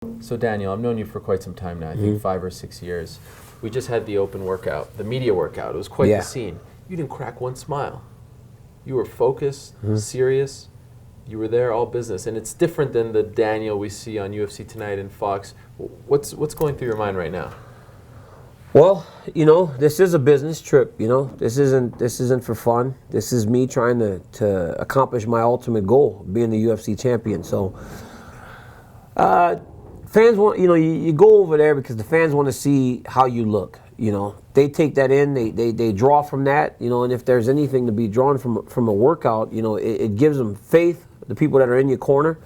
So Daniel, I've known you for quite some time now, I think 5 or 6 years. We just had the open workout, the media workout. It was quite the scene. You didn't crack one smile. You were focused, serious. You were there, all business. And it's different than the Daniel we see on UFC Tonight and Fox. What's going through your mind right now? Well, this is a business trip, This isn't for fun. This is me trying to accomplish my ultimate goal, being the UFC champion. So, fans want, you go over there because the fans want to see how you look, They take that in, they draw from that, and if there's anything to be drawn from a workout, it gives them faith, the people that are in your corner.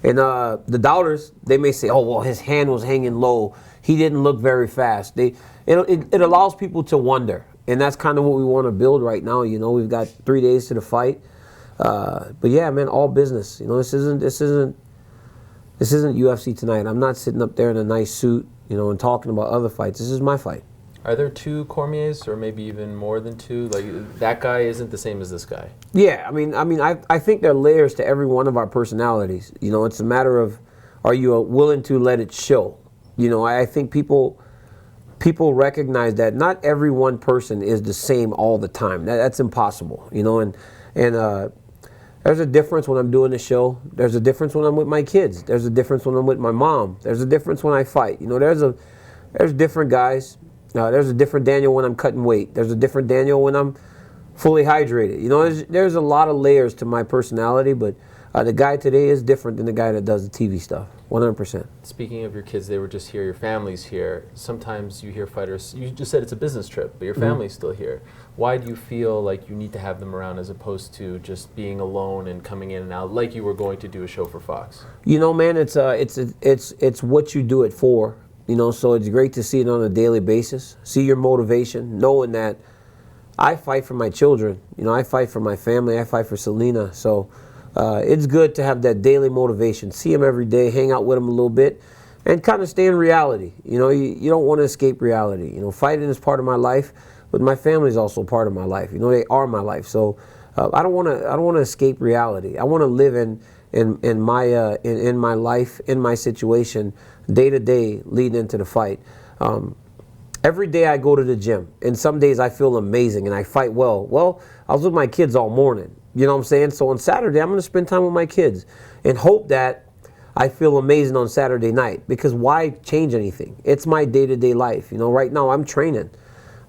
And the doubters, they may say, oh, well, his hand was hanging low. He didn't look very fast. It allows people to wonder. And that's kind of what we want to build right now. We've got 3 days to the fight. But yeah, man, all business. This isn't UFC Tonight. I'm not sitting up there in a nice suit, and talking about other fights. This is my fight. Are there two Cormiers, or maybe even more than two? Like, that guy isn't the same as this guy. Yeah, I think there are layers to every one of our personalities. It's a matter of, are you willing to let it show? I think people recognize that not every one person is the same all the time. That's impossible. And there's a difference when I'm doing the show. There's a difference when I'm with my kids. There's a difference when I'm with my mom. There's a difference when I fight. There's different guys. There's a different Daniel when I'm cutting weight. There's a different Daniel when I'm fully hydrated. There's a lot of layers to my personality, but the guy today is different than the guy that does the TV stuff, 100%. Speaking of your kids, they were just here, your family's here. Sometimes you hear fighters, you just said it's a business trip, but your family's still here. Why do you feel like you need to have them around as opposed to just being alone and coming in and out like you were going to do a show for Fox? Man, it's what you do it for. So it's great to see it on a daily basis, see your motivation, knowing that I fight for my children, I fight for my family, I fight for Selena. So it's good to have that daily motivation, see them every day, hang out with them a little bit, and kind of stay in reality. You don't want to escape reality. Fighting is part of my life, but my family is also part of my life. They are my life. So I don't want to escape reality. I want to live in my life, in my situation, day to day, leading into the fight. Every day I go to the gym, and some days I feel amazing and I fight well. Well, I was with my kids all morning. You know what I'm saying? So on Saturday, I'm going to spend time with my kids and hope that I feel amazing on Saturday night, because why change anything? It's my day-to-day life. Right now I'm training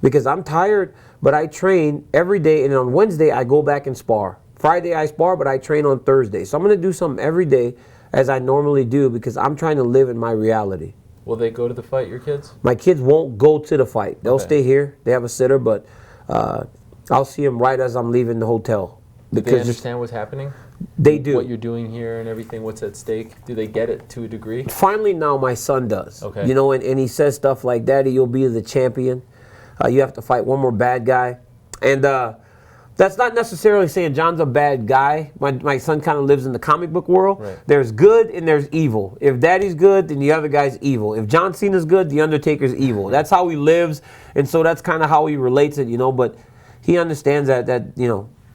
because I'm tired, but I train every day, and on Wednesday I go back and spar. Friday I spar, but I train on Thursday. So I'm going to do something every day as I normally do, because I'm trying to live in my reality. Will they go to the fight, your kids? My kids won't go to the fight. They'll stay here. They have a sitter, but I'll see them right as I'm leaving the hotel. Do they understand what's happening? They do. What you're doing here and everything, what's at stake? Do they get it to a degree? Finally now my son does. Okay. And he says stuff like, Daddy, you'll be the champion. You have to fight one more bad guy. And that's not necessarily saying Jon's a bad guy. My son kind of lives in the comic book world. Right. There's good and there's evil. If Daddy's good, then the other guy's evil. If John Cena's good, the Undertaker's evil. That's how he lives, and so that's kind of how he relates it, But he understands that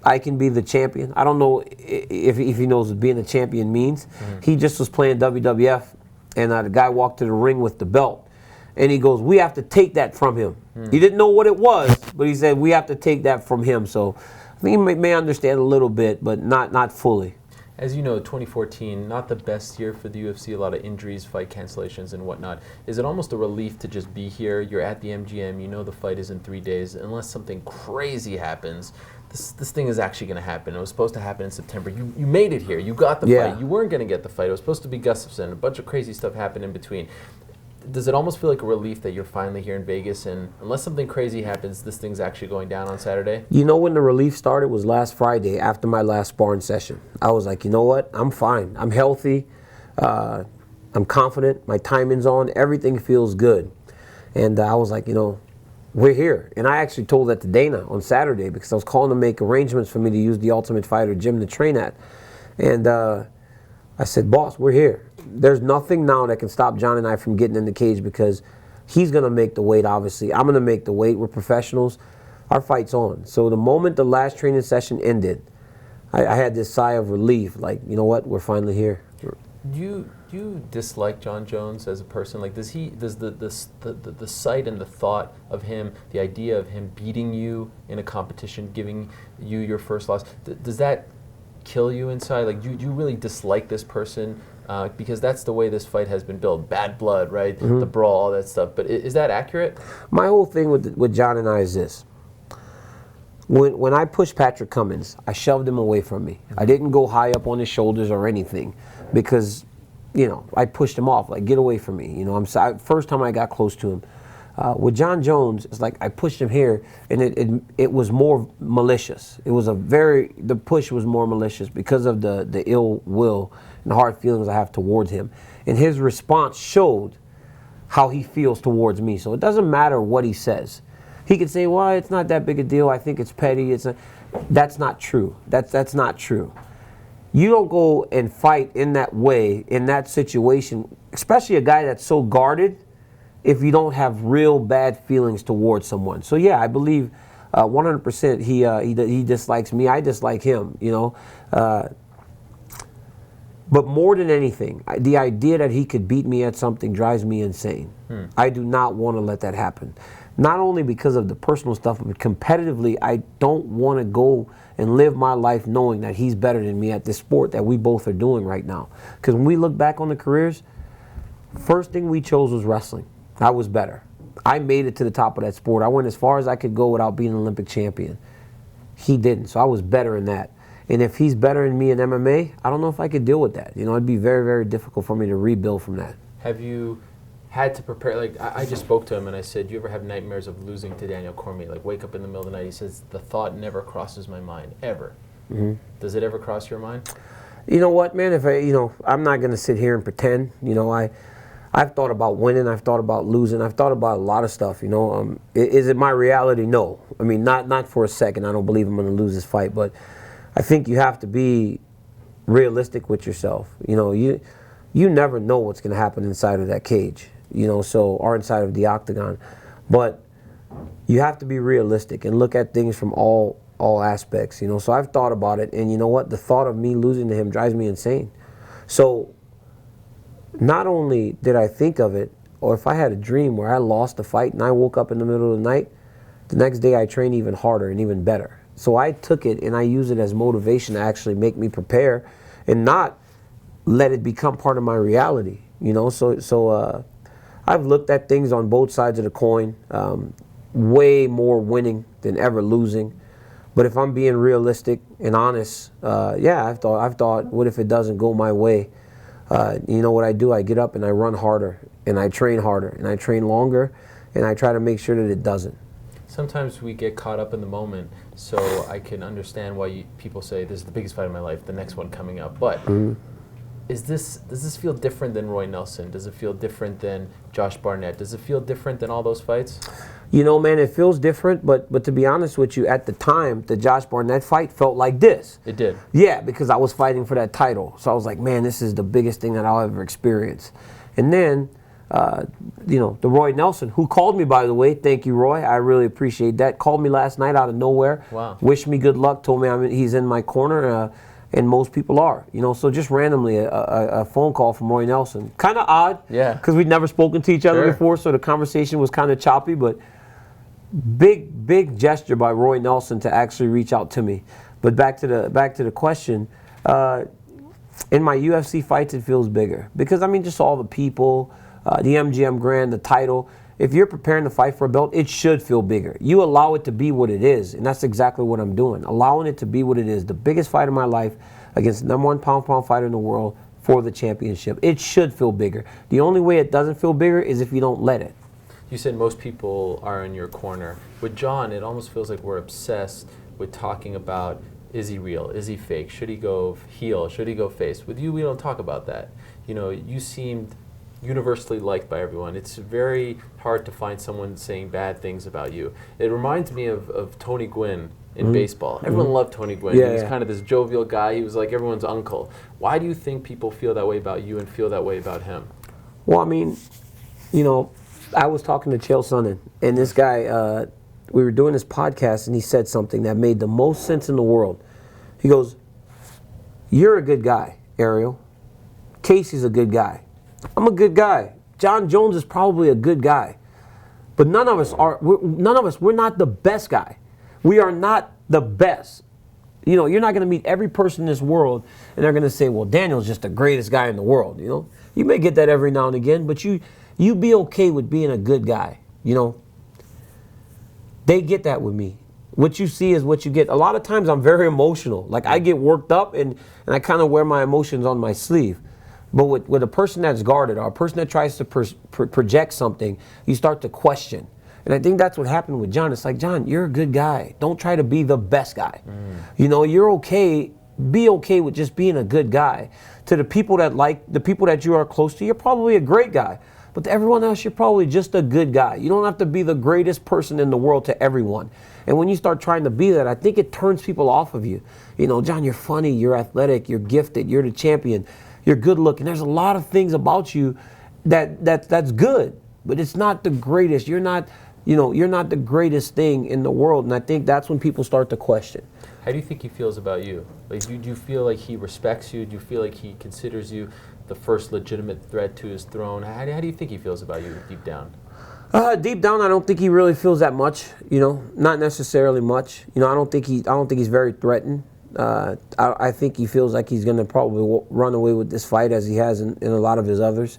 I can be the champion. I don't know if he knows what being a champion means. He just was playing WWF, and the guy walked to the ring with the belt. And he goes, we have to take that from him. He didn't know what it was, but he said, we have to take that from him. So I think he may understand a little bit, but not fully. As you know, 2014, not the best year for the UFC, a lot of injuries, fight cancellations, and whatnot. Is it almost a relief to just be here? You're at the MGM, the fight is in 3 days. Unless something crazy happens, this thing is actually going to happen. It was supposed to happen in September. You made it here. You got the fight. You weren't going to get the fight. It was supposed to be Gustafsson. A bunch of crazy stuff happened in between. Does it almost feel like a relief that you're finally here in Vegas, and unless something crazy happens, this thing's actually going down on Saturday? When the relief started was last Friday after my last sparring session. I was like, you know what? I'm fine. I'm healthy. I'm confident. My timing's on. Everything feels good. And I was like, we're here. And I actually told that to Dana on Saturday, because I was calling to make arrangements for me to use the Ultimate Fighter gym to train at. And I said, boss, we're here. There's nothing now that can stop Jon and I from getting in the cage, because he's going to make the weight, obviously. I'm going to make the weight. We're professionals. Our fight's on. So the moment the last training session ended, I had this sigh of relief, like, you know what, we're finally here. Do you dislike Jon Jones as a person? Like, does the sight and the thought of him, the idea of him beating you in a competition, giving you your first loss, does that kill you inside? Like, do you really dislike this person? Because that's the way this fight has been built. Bad blood, right? Mm-hmm. The brawl, all that stuff. But is that accurate? My whole thing with Jon and I is this. When I pushed Patrick Cummins, I shoved him away from me. I didn't go high up on his shoulders or anything because, I pushed him off. Like, get away from me. First time I got close to him. With Jon Jones, it's like I pushed him here, and it was more malicious. The push was more malicious because of the ill will and the hard feelings I have towards him. And his response showed how he feels towards me. So it doesn't matter what he says. He could say, well, it's not that big a deal. I think it's petty. That's not true. That's not true. You don't go and fight in that way, in that situation, especially a guy that's so guarded, if you don't have real bad feelings towards someone. So yeah, I believe 100% he dislikes me. I dislike him, But more than anything, the idea that he could beat me at something drives me insane. I do not want to let that happen. Not only because of the personal stuff, but competitively, I don't want to go and live my life knowing that he's better than me at this sport that we both are doing right now. Because when we look back on the careers, first thing we chose was wrestling. I was better. I made it to the top of that sport. I went as far as I could go without being an Olympic champion. He didn't, so I was better in that. And if he's better than me in MMA, I don't know if I could deal with that. It'd be very, very difficult for me to rebuild from that. Have you had to prepare? Like, I just spoke to him and I said, do you ever have nightmares of losing to Daniel Cormier? Like, wake up in the middle of the night. He says, the thought never crosses my mind, ever. Mm-hmm. Does it ever cross your mind? You know what, man? I'm not going to sit here and pretend. I've thought about winning. I've thought about losing. I've thought about a lot of stuff. Is it my reality? No. I mean, not for a second. I don't believe I'm going to lose this fight, but I think you have to be realistic with yourself. You never know what's going to happen inside of that cage. Or inside of the octagon, but you have to be realistic and look at things from all aspects. So I've thought about it, and you know what? The thought of me losing to him drives me insane. So not only did I think of it, or if I had a dream where I lost the fight and I woke up in the middle of the night, the next day I train even harder and even better. So I took it and I use it as motivation to actually make me prepare and not let it become part of my reality. So I've looked at things on both sides of the coin, way more winning than ever losing. But if I'm being realistic and honest, I've thought, what if it doesn't go my way? What I do? I get up and I run harder, and I train harder, and I train longer, and I try to make sure that it doesn't. Sometimes we get caught up in the moment, so I can understand why people say this is the biggest fight of my life, the next one coming up. But does this feel different than Roy Nelson? Does it feel different than Josh Barnett? Does it feel different than all those fights? Man, it feels different, but to be honest with you, at the time, the Josh Barnett fight felt like this. It did. Yeah, because I was fighting for that title. So I was like, man, this is the biggest thing that I'll ever experience. And then, the Roy Nelson, who called me, by the way, thank you, Roy, I really appreciate that, called me last night out of nowhere. Wow. Wished me good luck, told me he's in my corner, and most people are. So just randomly a phone call from Roy Nelson. Kind of odd, yeah, because we'd never spoken to each other before, so the conversation was kind of choppy, but big gesture by Roy Nelson to actually reach out to me. But back to the question, in my UFC fights it feels bigger because just all the people, the MGM Grand, the title. If you're preparing to fight for a belt, it should feel bigger. You allow it to be what it is, and that's exactly what I'm doing. Allowing it to be what it is, the biggest fight of my life against the #1 pound-for-pound fighter in the world for the championship. It should feel bigger. The only way it doesn't feel bigger is if you don't let it. You said most people are in your corner. With Jon, it almost feels like we're obsessed with talking about, is he real? Is he fake? Should he go heel? Should he go face? With you, we don't talk about that. You seemed universally liked by everyone. It's very hard to find someone saying bad things about you. It reminds me of Tony Gwynn in baseball. Everyone loved Tony Gwynn. Yeah, he was kind of this jovial guy. He was like everyone's uncle. Why do you think people feel that way about you and feel that way about him? Well, I was talking to Chael Sonnen, and this guy, we were doing this podcast, and he said something that made the most sense in the world. He goes, "You're a good guy, Ariel. Casey's a good guy. I'm a good guy. Jon Jones is probably a good guy. But none of us, we're not the best guy. We are not the best. You know, you're not going to meet every person in this world and they're going to say, well, Daniel's just the greatest guy in the world, you know. You may get that every now and again, but you be okay with being a good guy, you know. They get that with me. What you see is what you get. A lot of times I'm very emotional. Like I get worked up and I kind of wear my emotions on my sleeve. But with a person that's guarded or a person that tries to project something, you start to question. And I think that's what happened with Jon. It's like, Jon, you're a good guy. Don't try to be the best guy. You know, you're okay. Be okay with just being a good guy. To the people that you are close to, you're probably a great guy. But to everyone else, you're probably just a good guy. You don't have to be the greatest person in the world to everyone. And when you start trying to be that, I think it turns people off of you. You know, Jon, you're funny, you're athletic, you're gifted, you're the champion, you're good looking. There's a lot of things about you that's good, but it's not the greatest. You're not the greatest thing in the world. And I think that's when people start to question. How do you think he feels about you? Like, do you feel like he respects you? Do you feel like he considers you the first legitimate threat to his throne? How do you think he feels about you deep down? Deep down, I don't think he really feels that much. You know, not necessarily much. You know, I don't think he's very threatened. I think he feels like he's going to probably run away with this fight as he has in a lot of his others.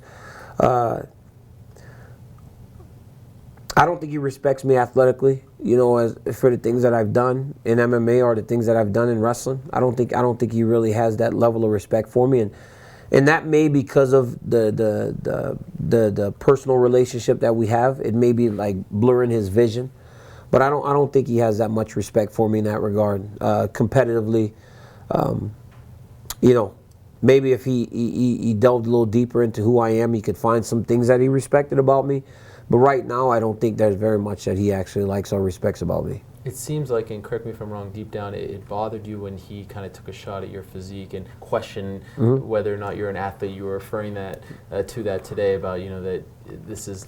I don't think he respects me athletically, you know, as for the things that I've done in MMA or the things that I've done in wrestling. I don't think he really has that level of respect for me, and that may be because of the personal relationship that we have. It may be like blurring his vision, but I don't think he has that much respect for me in that regard. Competitively, you know, maybe if he delved a little deeper into who I am, he could find some things that he respected about me. But right now, I don't think there's very much that he actually likes or respects about me. It seems like, and correct me if I'm wrong, deep down it bothered you when he kind of took a shot at your physique and questioned whether or not you're an athlete. You were referring to that today about, you know, that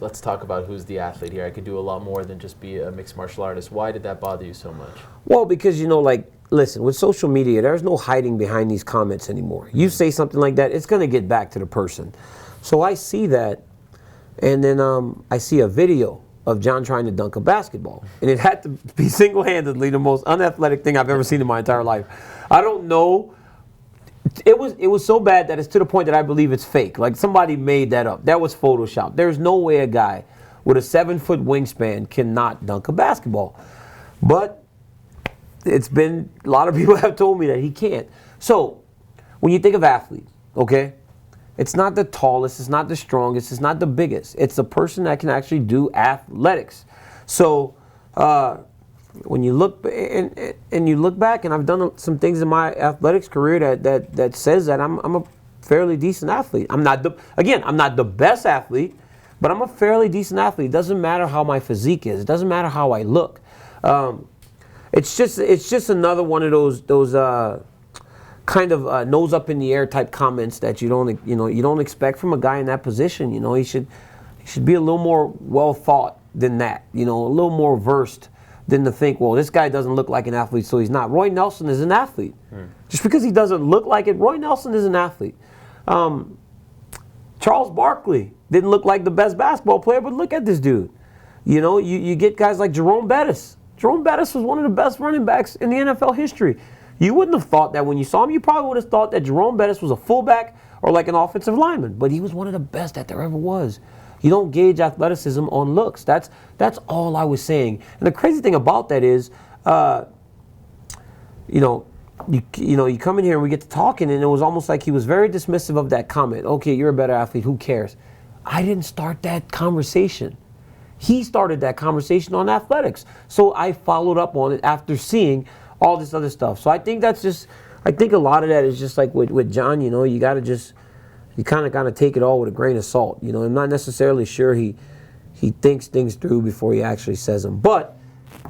let's talk about who's the athlete here. I could do a lot more than just be a mixed martial artist. Why did that bother you so much? Well, because, you know, like, listen, with social media, there's no hiding behind these comments anymore. You say something like that, it's going to get back to the person. So I see that. And then I see a video of Jon trying to dunk a basketball. And it had to be single-handedly the most unathletic thing I've ever seen in my entire life. I don't know. It was so bad that it's to the point that I believe it's fake. Like somebody made that up. That was Photoshop. There's no way a guy with a 7-foot wingspan cannot dunk a basketball. But it's been, a lot of people have told me that he can't. So when you think of athletes, okay? It's not the tallest, it's not the strongest, it's not the biggest. It's the person that can actually do athletics. So when you look and you look back, and I've done some things in my athletics career that says that I'm a fairly decent athlete. I'm not the best athlete, but I'm a fairly decent athlete. It doesn't matter how my physique is. It doesn't matter how I look. It's just another one of those kind of nose up in the air type comments that you don't expect from a guy in that position. You know, he should be a little more well thought than that. You know, a little more versed than to think, well, this guy doesn't look like an athlete, so he's not. Roy Nelson is an athlete. Just because he doesn't look like it, Roy Nelson is an athlete. Charles Barkley didn't look like the best basketball player, but look at this dude. You know, you get guys like Jerome Bettis. Jerome Bettis was one of the best running backs in the NFL history. You wouldn't have thought that when you saw him. You probably would have thought that Jerome Bettis was a fullback or like an offensive lineman. But he was one of the best that there ever was. You don't gauge athleticism on looks. That's all I was saying. And the crazy thing about that is, you come in here and we get to talking, and it was almost like he was very dismissive of that comment. Okay, you're a better athlete. Who cares? I didn't start that conversation. He started that conversation on athletics. So I followed up on it after seeing all this other stuff. So I think I think a lot of that is just like with Jon, you know, you kind of got to take it all with a grain of salt. You know, I'm not necessarily sure he thinks things through before he actually says them. But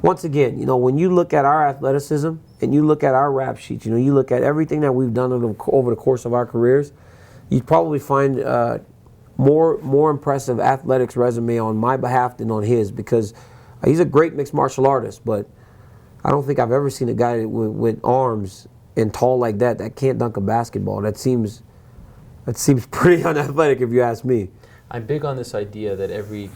once again, you know, when you look at our athleticism and you look at our rap sheets, you know, you look at everything that we've done over the course of our careers, you'd probably find more impressive athletics resume on my behalf than on his, because he's a great mixed martial artist, but I don't think I've ever seen a guy with arms and tall like that can't dunk a basketball. That seems That seems pretty unathletic if you ask me. I'm big on this idea that every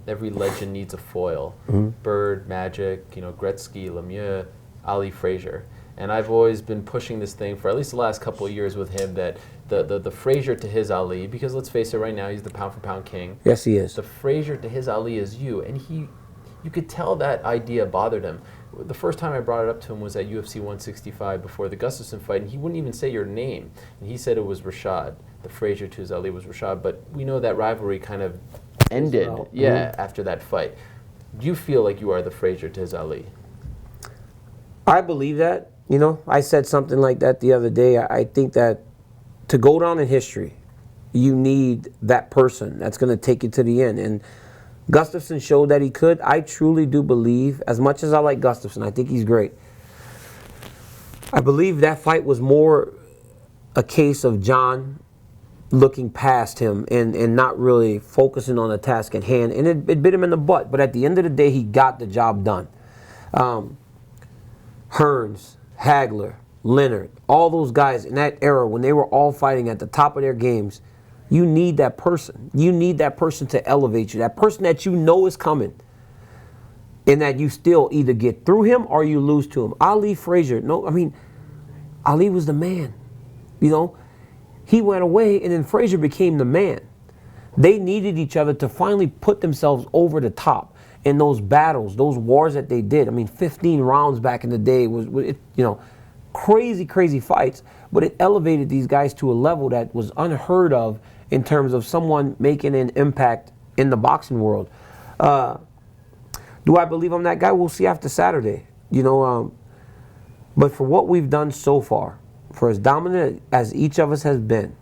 legend needs a foil. Bird, Magic, Gretzky, Lemieux, Ali, Frazier. And I've always been pushing this thing for at least the last couple of years with him, that the Frazier to his Ali, because let's face it, right now he's the pound-for-pound king. Yes, he is. The Frazier to his Ali is you. And you could tell that idea bothered him. The first time I brought it up to him was at UFC 165 before the Gustafsson fight, and he wouldn't even say your name. And he said it was Rashad. The Frazier to his Ali was Rashad, but we know that rivalry kind of ended after that fight. Do you feel like you are the Frazier to his Ali? I believe that. I said something like that the other day. I think that to go down in history, you need that person that's going to take you to the end. And Gustafsson showed that he could. I truly do believe, as much as I like Gustafsson, I think he's great. I believe that fight was more a case of Jon looking past him and not really focusing on the task at hand. And it bit him in the butt. But at the end of the day, he got the job done. Hearns, Hagler, Leonard, all those guys in that era when they were all fighting at the top of their games, you need that person. You need that person to elevate you. That person that you know is coming. And that you still either get through him or you lose to him. Ali, Frazier, Ali was the man. He went away and then Frazier became the man. They needed each other to finally put themselves over the top. In those battles, those wars that they did. 15 rounds back in the day was crazy fights, but it elevated these guys to a level that was unheard of in terms of someone making an impact in the boxing world. Do I believe I'm that guy? We'll see after Saturday. But for what we've done so far, for as dominant as each of us has been,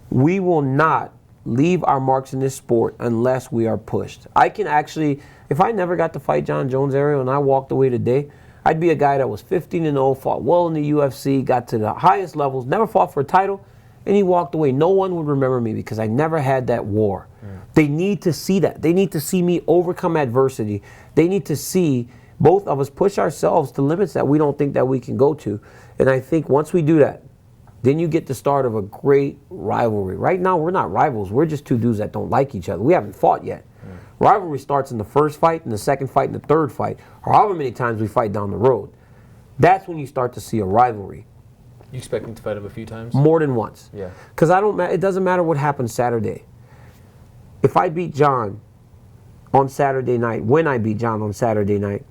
we will not leave our marks in this sport unless we are pushed. I can actually, if I never got to fight Jon Jones, Ariel, and I walked away today, I'd be a guy that was 15-0, fought well in the UFC, got to the highest levels, never fought for a title, and he walked away. No one would remember me because I never had that war. They need to see that. They need to see me overcome adversity. They need to see both of us push ourselves to limits that we don't think that we can go to. And I think once we do that, then you get the start of a great rivalry. Right now, we're not rivals. We're just two dudes that don't like each other. We haven't fought yet. Rivalry starts in the first fight, in the second fight, and the third fight, or however many times we fight down the road. That's when you start to see a rivalry. You expecting to fight him a few times? More than once. Yeah. Because it doesn't matter what happens Saturday. If I beat Jon on Saturday night, when I beat Jon on Saturday night,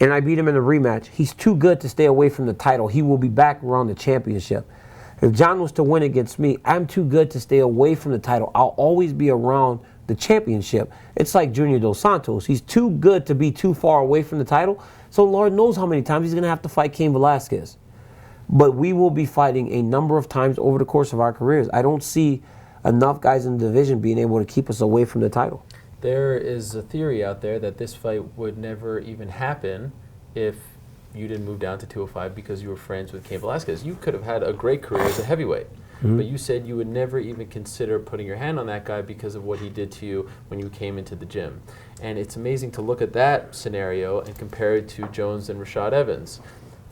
and I beat him in a rematch, he's too good to stay away from the title. He will be back around the championship. If Jon was to win against me, I'm too good to stay away from the title. I'll always be around the championship. It's like Junior Dos Santos. He's too good to be too far away from the title. So Lord knows how many times he's going to have to fight Cain Velasquez. But we will be fighting a number of times over the course of our careers. I don't see enough guys in the division being able to keep us away from the title. There is a theory out there that this fight would never even happen if you didn't move down to 205 because you were friends with Cain Velasquez. You could have had a great career as a heavyweight, but you said you would never even consider putting your hand on that guy because of what he did to you when you came into the gym. And it's amazing to look at that scenario and compare it to Jones and Rashad Evans.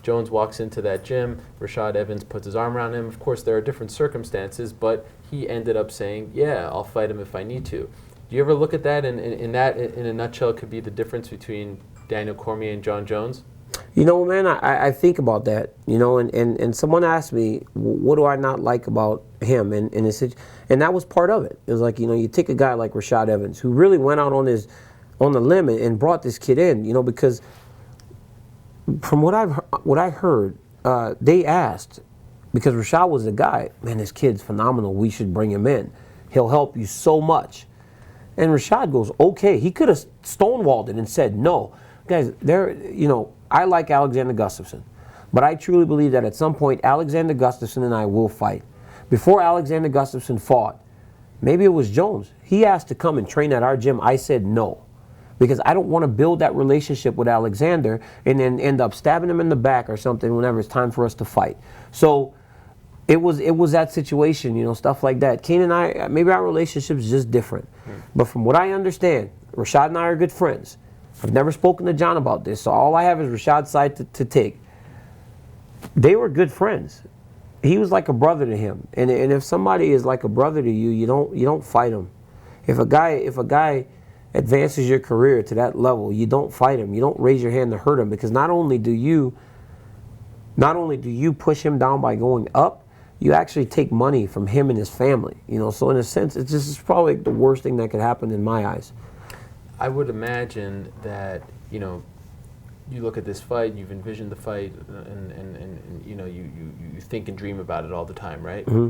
Jones walks into that gym, Rashad Evans puts his arm around him. Of course, there are different circumstances, but he ended up saying, yeah, I'll fight him if I need to. Do you ever look at that, and in a nutshell, could be the difference between Daniel Cormier and Jon Jones? Man, I think about that, and someone asked me, what do I not like about him? And that was part of it. It was like, you take a guy like Rashad Evans, who really went out on the limb and brought this kid in, because from what I heard, they asked, because Rashad was the guy, man, this kid's phenomenal, we should bring him in. He'll help you so much. And Rashad goes, okay. He could have stonewalled it and said, no. Guys, I like Alexander Gustafsson, but I truly believe that at some point, Alexander Gustafsson and I will fight. Before Alexander Gustafsson fought, maybe it was Jones. He asked to come and train at our gym. I said no, because I don't want to build that relationship with Alexander and then end up stabbing him in the back or something whenever it's time for us to fight. So it was that situation, stuff like that. Cain and I, maybe our relationship is just different. But from what I understand, Rashad and I are good friends. I've never spoken to Jon about this, so all I have is Rashad's side to take. They were good friends. he was like a brother to him. And if somebody is like a brother to you, you don't fight him. If a guy advances your career to that level, you don't fight him. You don't raise your hand to hurt him, because not only do you push him down by going up, you actually take money from him and his family. You know, so in a sense, it's probably the worst thing that could happen in my eyes. I would imagine that, you know, you look at this fight, you've envisioned the fight, and you know, you think and dream about it all the time, right? Mm-hmm.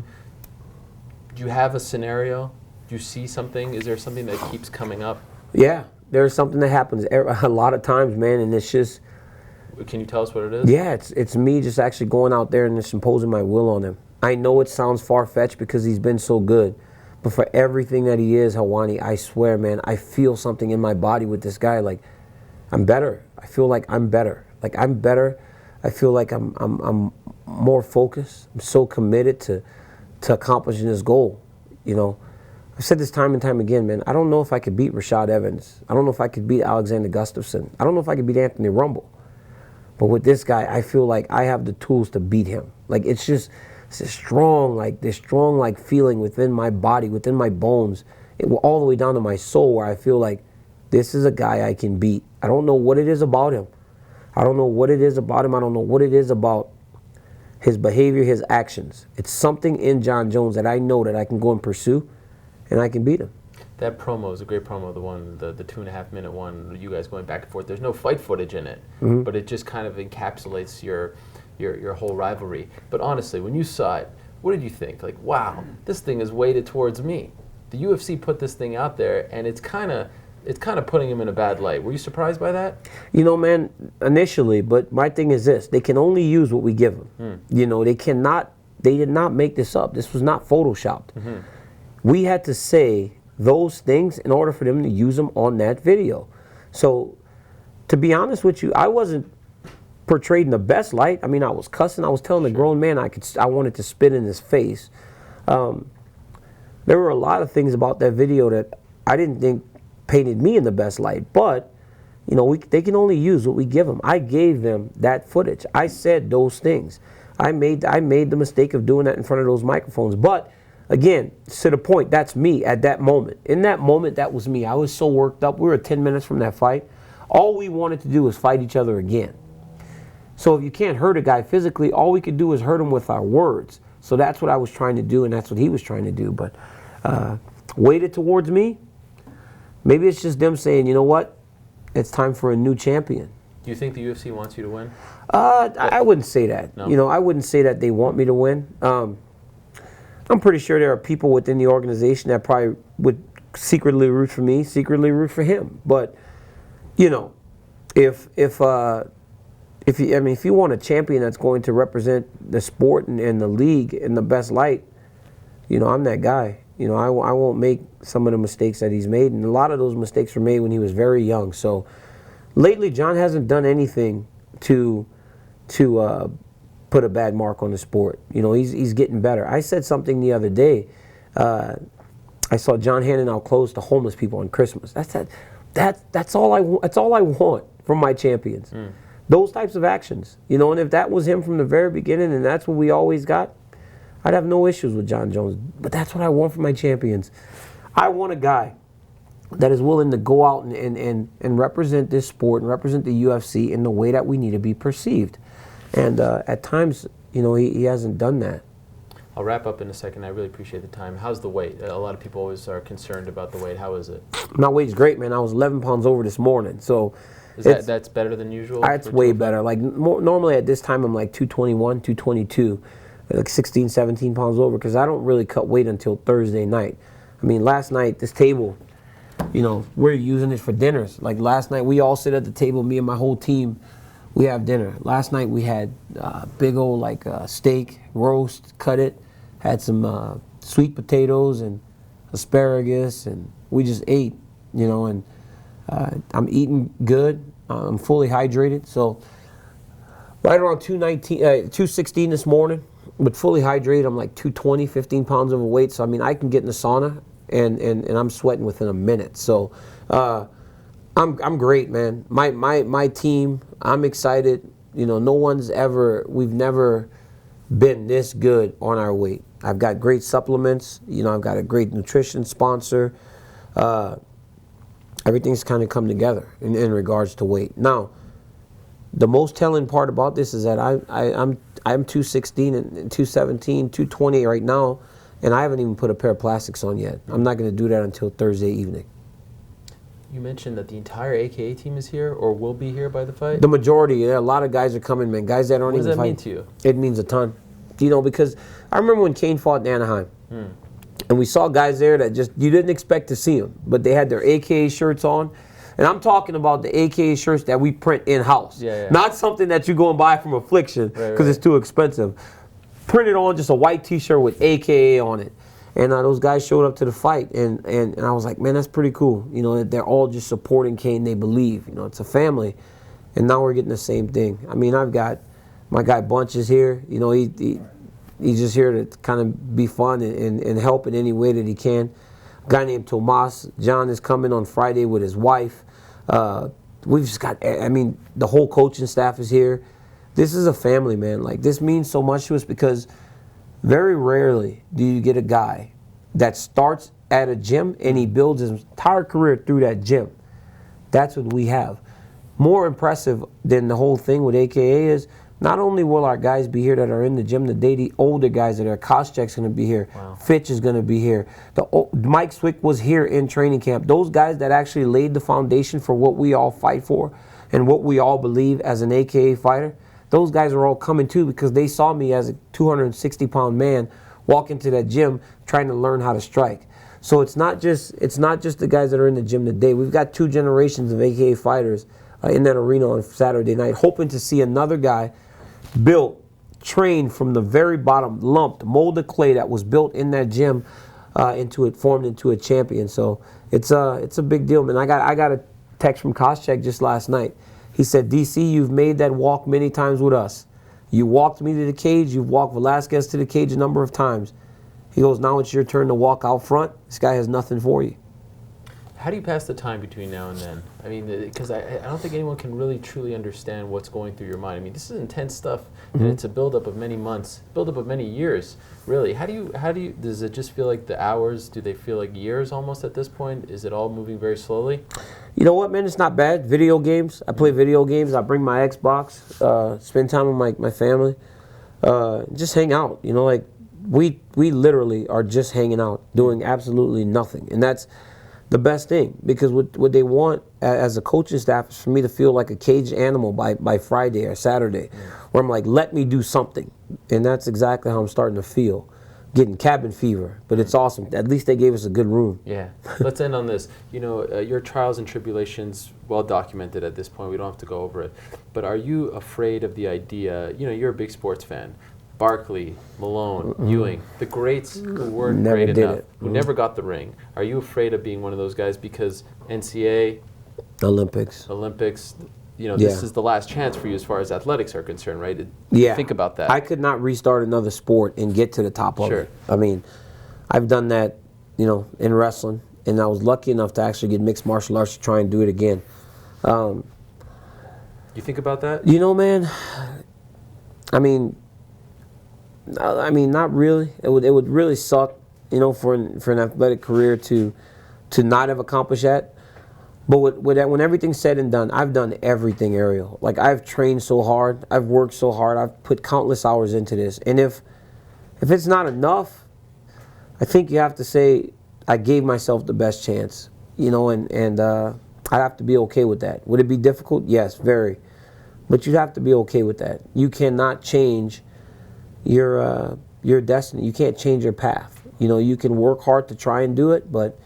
Do you have a scenario? Do you see something? Is there something that keeps coming up? Yeah, there's something that happens a lot of times, man, and it's just... Can you tell us what it is? Yeah, it's me just actually going out there and just imposing my will on him. I know it sounds far-fetched because he's been so good, but for everything that he is, Helwani, I swear, man, I feel something in my body with this guy. Like, I'm better. I feel like I'm better. Like, I'm better. I feel like I'm more focused. I'm so committed to accomplishing this goal. You know, I've said this time and time again, man. I don't know if I could beat Rashad Evans. I don't know if I could beat Alexander Gustafsson. I don't know if I could beat Anthony Rumble. But with this guy, I feel like I have the tools to beat him. Like, it's this strong feeling within my body, within my bones, all the way down to my soul, where I feel like this is a guy I can beat. I don't know what it is about him. I don't know what it is about him. I don't know what it is about his behavior, his actions. It's something in Jon Jones that I know that I can go and pursue, and I can beat him. That promo is a great promo, the 2.5 minute one, you guys going back and forth. There's no fight footage in it, but it just kind of encapsulates your whole rivalry. But honestly, when you saw it, what did you think? Like, wow, this thing is weighted towards me. The UFC put this thing out there, and it's kind of putting him in a bad light. Were you surprised by that? You know, man, initially, but my thing is this: they can only use what we give them. You know, they did not make this up. This was not photoshopped. We had to say those things in order for them to use them on that video. So, to be honest with you, I wasn't portrayed in the best light. I mean, I was cussing. I was telling the grown man I wanted to spit in his face. There were a lot of things about that video that I didn't think painted me in the best light. But, you know, they can only use what we give them. I gave them that footage. I said those things. I made the mistake of doing that in front of those microphones. But again, to the point, that's me at that moment. In that moment, that was me. I was so worked up. We were 10 minutes from that fight. All we wanted to do was fight each other again. So if you can't hurt a guy physically, all we could do is hurt him with our words. So that's what I was trying to do, and that's what he was trying to do. But weighted towards me, maybe it's just them saying, you know what, it's time for a new champion. Do you think the UFC wants you to win? I wouldn't say that. No. You know, I wouldn't say that they want me to win. I'm pretty sure there are people within the organization that probably would secretly root for me, secretly root for him. But, you know, if you want a champion that's going to represent the sport and the league in the best light, you know, I'm that guy. You know, I won't make some of the mistakes that he's made, and a lot of those mistakes were made when he was very young. So lately, Jon hasn't done anything to put a bad mark on the sport. You know, he's getting better. I said something the other day. I saw Jon handing out clothes to homeless people on Christmas. That's all I want. That's all I want from my champions. Those types of actions. You know, and if that was him from the very beginning, and that's what we always got, I'd have no issues with Jon Jones. But that's what I want from my champions. I want a guy that is willing to go out and represent this sport and represent the UFC in the way that we need to be perceived. And at times, you know, he hasn't done that. I'll wrap up in a second. I really appreciate the time. How's the weight? A lot of people always are concerned about the weight. How is it? My weight's great, man. I was 11 pounds over this morning. So that's better than usual? It's way better. Like normally at this time, I'm like 221, 222, like 16, 17 pounds over, because I don't really cut weight until Thursday night. I mean, last night, this table, you know, we're using it for dinners. Like last night, we all sit at the table, me and my whole team. We have dinner. Last night we had big old steak, roast, cut it, had some sweet potatoes and asparagus, and we just ate, you know, and I'm eating good. I'm fully hydrated. So right around 216 this morning, but fully hydrated, I'm like 220, 15 pounds overweight. So, I mean, I can get in the sauna and I'm sweating within a minute. So, I'm great, man. My team, I'm excited. You know, we've never been this good on our weight. I've got great supplements. I've got a great nutrition sponsor. Everything's kind of come together in regards to weight. Now, the most telling part about this is that I'm 216 and 217, 220 right now, and I haven't even put a pair of plastics on yet. I'm not going to do that until Thursday evening. You mentioned that the entire AKA team is here or will be here by the fight? The majority, a lot of guys are coming, man. Guys that aren't even fighting. What does that mean to you? It means a ton. Because I remember when Kane fought in Anaheim, and we saw guys there that just, you didn't expect to see them, but they had their AKA shirts on. And I'm talking about the AKA shirts that we print in-house. Yeah. Not something that you go and buy from Affliction because it's too expensive. Printed on just a white t-shirt with AKA on it. And those guys showed up to the fight, and I was like, man, that's pretty cool. They're all just supporting Kane. They believe, it's a family. And now we're getting the same thing. I mean, I've got my guy Bunch is here. He's just here to kind of be fun and help in any way that he can. A guy named Tomas. Jon is coming on Friday with his wife. We've just got, the whole coaching staff is here. This is a family, man. Like, this means so much to us because very rarely do you get a guy that starts at a gym and he builds his entire career through that gym. That's what we have. More impressive than the whole thing with AKA is not only will our guys be here that are in the gym today, the older guys that are, Koscheck's going to be here, wow. Fitch is going to be here, Mike Swick was here in training camp. Those guys that actually laid the foundation for what we all fight for and what we all believe as an AKA fighter, those guys are all coming too because they saw me as a 260-pound man walk into that gym trying to learn how to strike. So it's not just the guys that are in the gym today. We've got 2 generations of AKA fighters in that arena on Saturday night, hoping to see another guy built, trained from the very bottom, lumped, molded clay that was built in that gym formed into a champion. So it's a big deal, man. I got a text from Koscheck just last night. He said, DC, you've made that walk many times with us. You walked me to the cage. You've walked Velasquez to the cage a number of times. He goes, now it's your turn to walk out front. This guy has nothing for you. How do you pass the time between now and then? I mean, because I don't think anyone can really truly understand what's going through your mind. I mean, this is intense stuff, and it's a buildup of many months, buildup of many years, really. How do you, does it just feel like the hours, do they feel like years almost at this point? Is it all moving very slowly? You know what, man, it's not bad. Video games, I play video games. I bring my Xbox, spend time with my family, just hang out. Like we literally are just hanging out, doing absolutely nothing. And that's the best thing, because what they want as a coaching staff is for me to feel like a caged animal by Friday or Saturday, where I'm like, let me do something. And that's exactly how I'm starting to feel. Getting cabin fever, but it's awesome. At least they gave us a good room. Yeah. Let's end on this. Your trials and tribulations, well documented at this point. We don't have to go over it. But are you afraid of the idea, you're a big sports fan. Barkley, Malone, Ewing, the greats who weren't great enough, who never got the ring. Are you afraid of being one of those guys because NCAA, Olympics, this is the last chance for you as far as athletics are concerned, right? Yeah. Think about that. I could not restart another sport and get to the top of it. I mean, I've done that, in wrestling, and I was lucky enough to actually get mixed martial arts to try and do it again. You think about that? Man, I mean, not really. It would really suck, for an athletic career to not have accomplished that. But when everything's said and done, I've done everything, Ariel. Like, I've trained so hard, I've worked so hard, I've put countless hours into this. And if it's not enough, I think you have to say I gave myself the best chance, and I'd have to be okay with that. Would it be difficult? Yes, very. But you'd have to be okay with that. You cannot change your destiny. You can't change your path. You can work hard to try and do it, but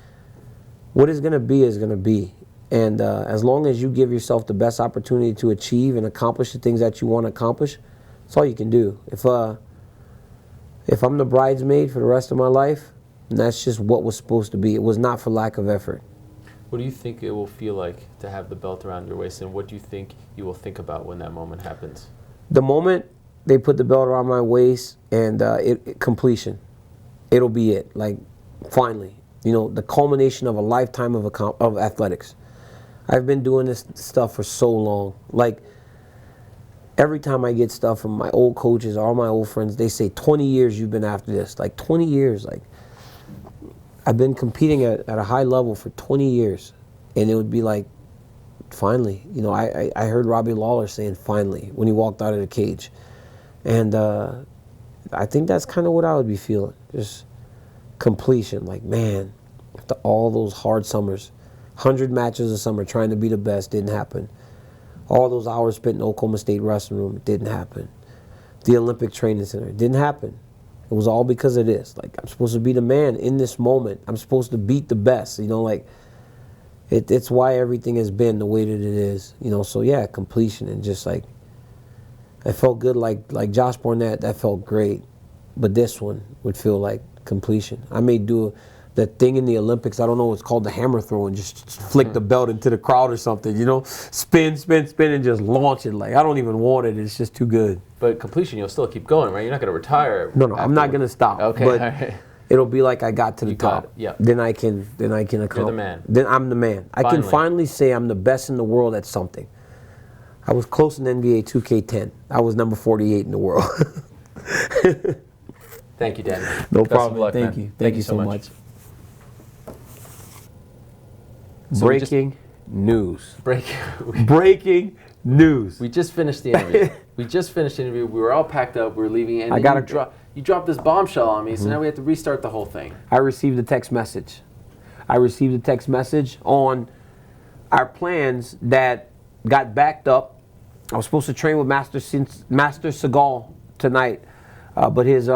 what is going to be is going to be. And as long as you give yourself the best opportunity to achieve and accomplish the things that you want to accomplish, that's all you can do. If I'm the bridesmaid for the rest of my life, that's just what was supposed to be. It was not for lack of effort. What do you think it will feel like to have the belt around your waist, and what do you think you will think about when that moment happens? The moment they put the belt around my waist and completion, it'll be it. Like, finally, the culmination of a lifetime of athletics. I've been doing this stuff for so long. Like, every time I get stuff from my old coaches, all my old friends, they say 20 years you've been after this. Like 20 years. Like I've been competing at a high level for 20 years. And it would be like, finally. You know, I heard Robbie Lawler saying finally when he walked out of the cage. And I think that's kind of what I would be feeling. Just completion. Like, man, after all those hard summers, 100 matches a summer trying to be the best, didn't happen. All those hours spent in Oklahoma State wrestling room, it didn't happen. The Olympic Training Center, it didn't happen. It was all because of this. Like, I'm supposed to be the man in this moment. I'm supposed to beat the best. You know, like, it's why everything has been the way that it is. You know, so yeah, completion and just like, it felt good. Like Josh Barnett, that felt great. But this one would feel like completion. I may do that thing in the Olympics, I don't know what's called, the hammer throw, and just flick the belt into the crowd or something, you know? Spin, and just launch it. Like, I don't even want it. It's just too good. But completion, you'll still keep going, right? You're not going to retire. No, I'm not going to stop. Okay, but all right. It'll be like I got to the got top. it, yeah. Then I can accomplish. You're the man. Then I'm the man. I can finally say I'm the best in the world at something. I was close in NBA 2K10. I was number 48 in the world. Thank you, Daniel. No Best problem. of luck, Thank man. you. Thank you so much. So Breaking news. Breaking news. We just finished the interview. We were all packed up. We were leaving, and you dropped this bombshell on me. So now we have to restart the whole thing. I received a text message. On our plans that got backed up. I was supposed to train with Master Segal tonight, but his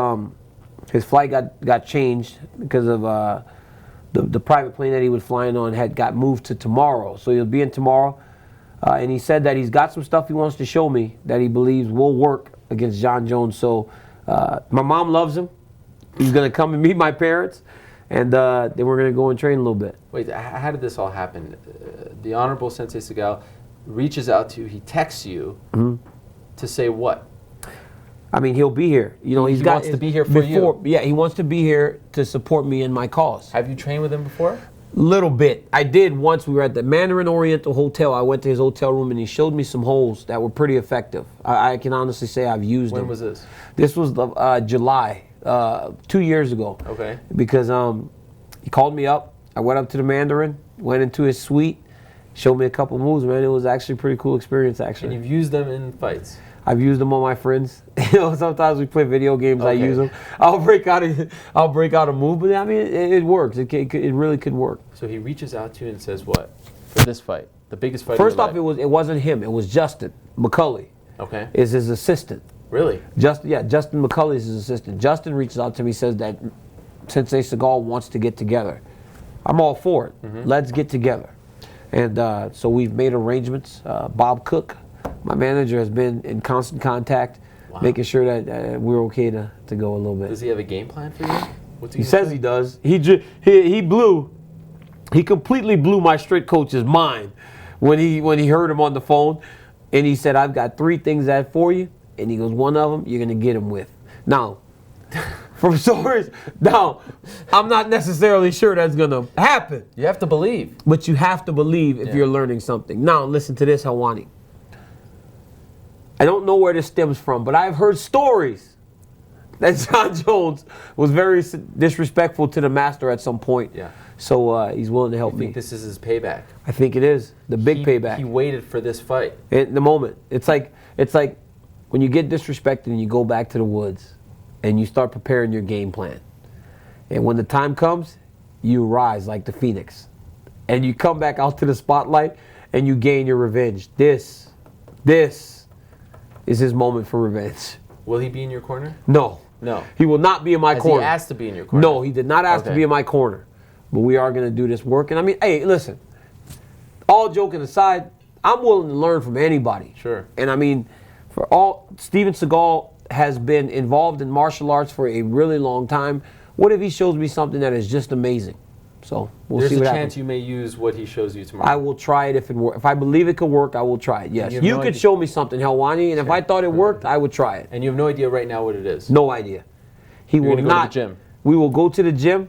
flight got changed because of the private plane that he was flying on got moved to tomorrow. So he'll be in tomorrow. And he said that he's got some stuff he wants to show me that he believes will work against Jon Jones. So my mom loves him. He's going to come and meet my parents. And then we're going to go and train a little bit. Wait, how did this all happen? The Honorable Sensei Segal reaches out to you. He texts you to say what? I mean, he'll be here. You know, he wants to be here for you. Yeah, he wants to be here to support me in my cause. Have you trained with him before? Little bit. I did once. We were at the Mandarin Oriental Hotel. I went to his hotel room and he showed me some holds that were pretty effective. I can honestly say I've used them. When was this? This was July, 2 years ago. Okay. Because he called me up. I went up to the Mandarin, went into his suite, showed me a couple moves, man. It was actually a pretty cool experience, actually. And you've used them in fights? I've used them on my friends. You know, sometimes we play video games. Okay. I use them. I'll break out a move, but I mean, it works. It really could work. So he reaches out to you and says what for this fight, the biggest fight? First off, it wasn't him. It was Justin McCulley. Okay. Is his assistant. Really? Justin McCulley is his assistant. Justin reaches out to me, says that Sensei Segal wants to get together. I'm all for it. Let's get together. And so we've made arrangements. Bob Cook, my manager, has been in constant contact, making sure that we're okay to go a little bit. Does he have a game plan for you? He says he does. He completely blew my straight coach's mind when he heard him on the phone, and he said, "I've got 3 things that for you," and he goes, "One of them you're gonna get him with." Now, from stories, I'm not necessarily sure that's gonna happen. You have to believe. But you have to believe if you're learning something. Now, listen to this, Helwani. I don't know where this stems from, but I've heard stories that Jon Jones was very disrespectful to the master at some point. Yeah. So he's willing to help me. I think this is his payback. I think it is the big payback. He waited for this fight. In the moment, it's like when you get disrespected and you go back to the woods, and you start preparing your game plan, and when the time comes, you rise like the phoenix, and you come back out to the spotlight, and you gain your revenge. This is his moment for revenge. Will he be in your corner? No. He will not be in my corner. Has he asked to be in your corner? No, he did not ask to be in my corner. But we are going to do this work. And I mean, hey, listen, all joking aside, I'm willing to learn from anybody. Sure. And I mean, Steven Seagal has been involved in martial arts for a really long time. What if he shows me something that is just amazing? So we'll see what happens. There's a chance you may use what he shows you tomorrow. I will try it if it works. If I believe it could work, I will try it. Yes. You could show me something, Helwani, and if I thought it worked, I would try it. And you have no idea right now what it is? No idea. You're going to go to the gym? We will go to the gym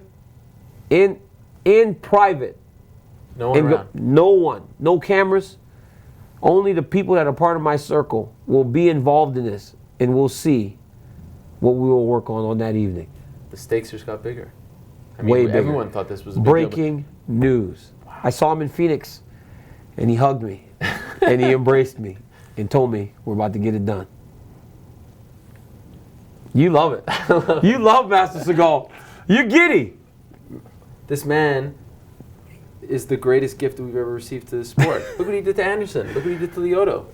in private. No one around? No one. No cameras. Only the people that are part of my circle will be involved in this, and will see what we will work on that evening. The stakes just got bigger. I mean, Way bigger. everyone thought this was a big deal, Breaking news. Wow. I saw him in Phoenix, and he hugged me, and he embraced me, and told me we're about to get it done. You love it. You love Master Seagal. You're giddy. This man is the greatest gift we've ever received to the sport. Look what he did to Anderson. Look what he did to Lyoto.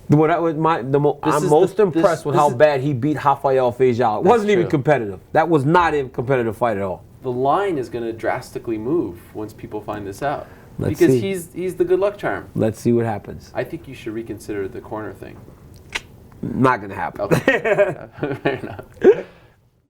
I'm most impressed with how bad he beat Rafael Feijoa. It wasn't even competitive. That was not a competitive fight at all. The line is going to drastically move once people find this out. Let's because see. he's the good luck charm. Let's see what happens. I think you should reconsider the corner thing. Not going to happen. Okay. Fair enough.